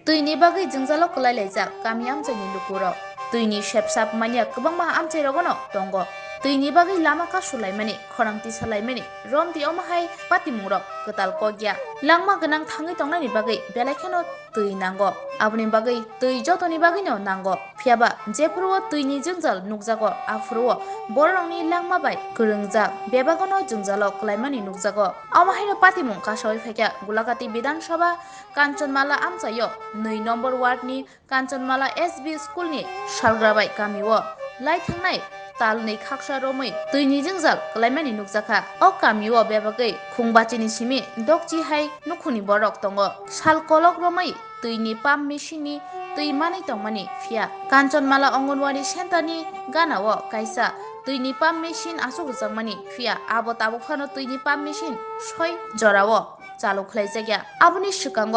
tüini bagui jungzalo klai laijak kami amchaini lukuro tüini shepsap mania kwbangma amchai rogono tongo tüini bagui lama kasulaimani khorangti salaimani romti omahai patimungrok kwtal kogya langma gwnang thangui tongnani bagui belaikhano tui nango aboni bagui tui jotoni bagui no nango phiaba jefuro tüini jungjal nukjago afuro bororongni langma bai kwrwngjak bebagono jungjalo klaimani nukjago amahai patimung kasawai phaikya gulakati Bidhan Sabha Kanchanmala amchayo 2 নম্বর ওয়ার্ডনি Kanchanmala SB স্কুলনি salgrabai kamio lai thangnai talni khaksa romoi tüini jungjal klaimani nukjaka o kamio bebagai khungbachini simi dokchi hai nukhuni borok tongo sal kolok romoi tüini pump machine tui manai tongmani phia Kanchanmala Anganwadi Center ni ganao kaisa tüini pump machine asukjakmani phia abo tabukphano tüini pump machine 6 jorao চালু খাইজাগিয়া আবনি সিকাঙ্গ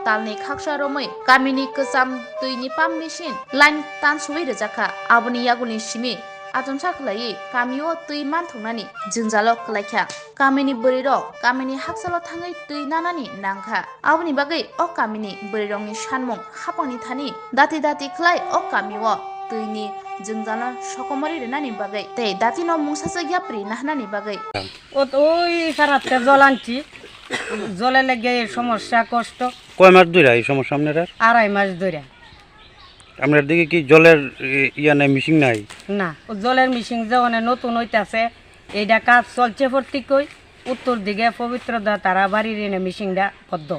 তালনি খাকসা রমই কামিনি কসাম তৈনি পাম machine line টান সুই রজাখা আবনি ইয়াগুনি সিমি আজমসা খলাই কামিও তৈ মান থংনানি জিংজালো খলাইখা কামিনি বরিরক কামিনি হাকসালো থাঙ্গै তৈ নানানি নাংখা আবনি বাগै অ Kaminey বরিরংনি সানমং হাপাংনি Thani দাতি দাতি খলাই অ কামিও tüini jungjala sokomori renani bagai tei datino mungsaja gyapri nahnani bagai ওই সারাতে জল আনছি জলে লেগে সমস্যা কষ্ট কয় মাস ধরে এই সমস্যা আপনার 2.5 মাস ধরে আপনার দিকে কি জলের ইয়া নাই মিশিং নাই না জলের মিশিং যেমন নতুন হইতাছে এইটা কাজ চলছে প্রত্যেকই উত্তর দিকে পবিত্রতা তারা বাড়ির এনে মিশিংটা পদ্ম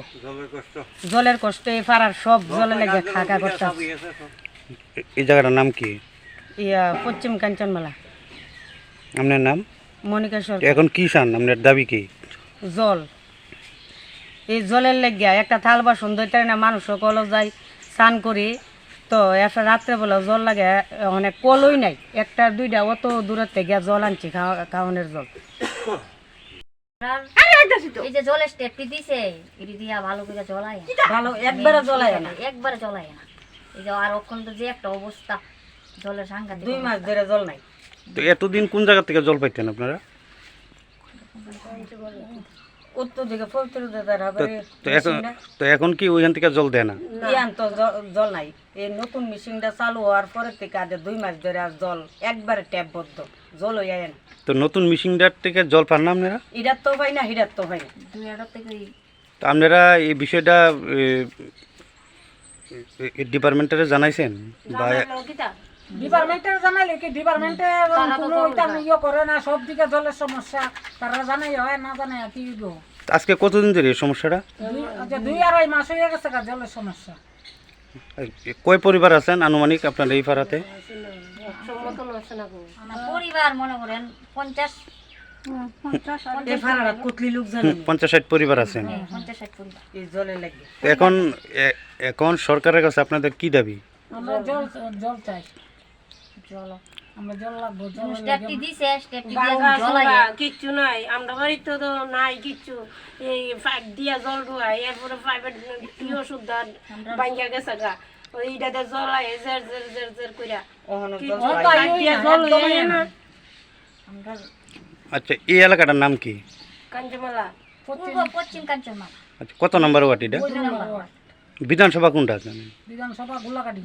জলের কষ্ট এই পাড়ার সব জলে লেগে খাকা করতেছে এই জায়গাটার নাম কি ইয়া পশ্চিম কাঞ্চনমালা আপনার নাম মনিকা সরকার এখন কি চান আপনার দাবি কি জল এই জলের লেগে একটা থাল বাসন ধরতে না মানুষ কল যায় স্নান করি তো একটা রাত্রেবেলা জল লাগে অনেক কলই নাই একটা দুইটা অত দূরের থেকে জল আনছি খাওয়ানোর জল এই যে জলের স্টেপটি দিছে এটি দিয়া ভালো করে জ্বলায় ভালো একবারে জ্বলায় না একবারে জ্বলায় না এই যে আর ওখান তো যে একটা অবস্থা জলের সাংঘাতিক 2 মাস ধরে জল নাই তো এতদিন কোন জায়গা থেকে জল পাইতেন আপনারা উত্তর দিকে পবিত্রতা তারা তো এখন কি ওইখান থেকে জল দেয় না ইয়ান তো জল নাই এই নতুন মেশিনটা চালু হওয়ার পরে থেকে আজ 2 মাস ধরে আর জল একবারে ট্যাপ বদ্ধ জল হইয়া না তো নতুন মেশিনটার থেকে জল পান না আপনারা ইডার তো পাই না হিডার তো পাই না দুই আড়ার থেকে তো আপনারা এই বিষয়টা ডিপার্টমেন্টে জানাইছেন বা ডিপার্টমেন্টের জানাইলে কি ডিপার্টমেন্টে কোনো ওইটা ইয়ে করে না সব দিকে জলের সমস্যা তারা জানাই হয় না জানাই কি গো আজকে কতদিন ধরে এই সমস্যাটা 2-2.5 মাস হয়ে গেছে জলের সমস্যা কয় পরিবার আছেন আনুমানিক আপনার এই পাড়াতে পরিবার মনে করেন 50 এই ফারারা কুতলি লোক জানে 50-60 পরিবার আছেন 50-60 পরিবার এই জলে লাগে এখন সরকারের কাছে আপনাদের কি দাবি আমরা জল চাই জল আমরা জল লাগবো জল স্টেপটি দিছে স্টেপটি দিয়া জ্বলায় কিচ্ছু নাই আমরা বাড়িতে তো নাই কিচ্ছু এই পাইপ দিয়া জল ঢুকাই এরপরে পাইপের ওষুধ ভাঙ্গা গেছে গা ওইটাতে জ্বলায় জের জের জের জের কইরা আমরা আচ্ছা এই এলাকাটার নাম কি কাঞ্চনমালা পশ্চিম কাঞ্চনমালা আচ্ছা কত নম্বর ওয়ার্ড এটা বিধানসভা কোনটা আছে বিধানসভা গোলাকাটি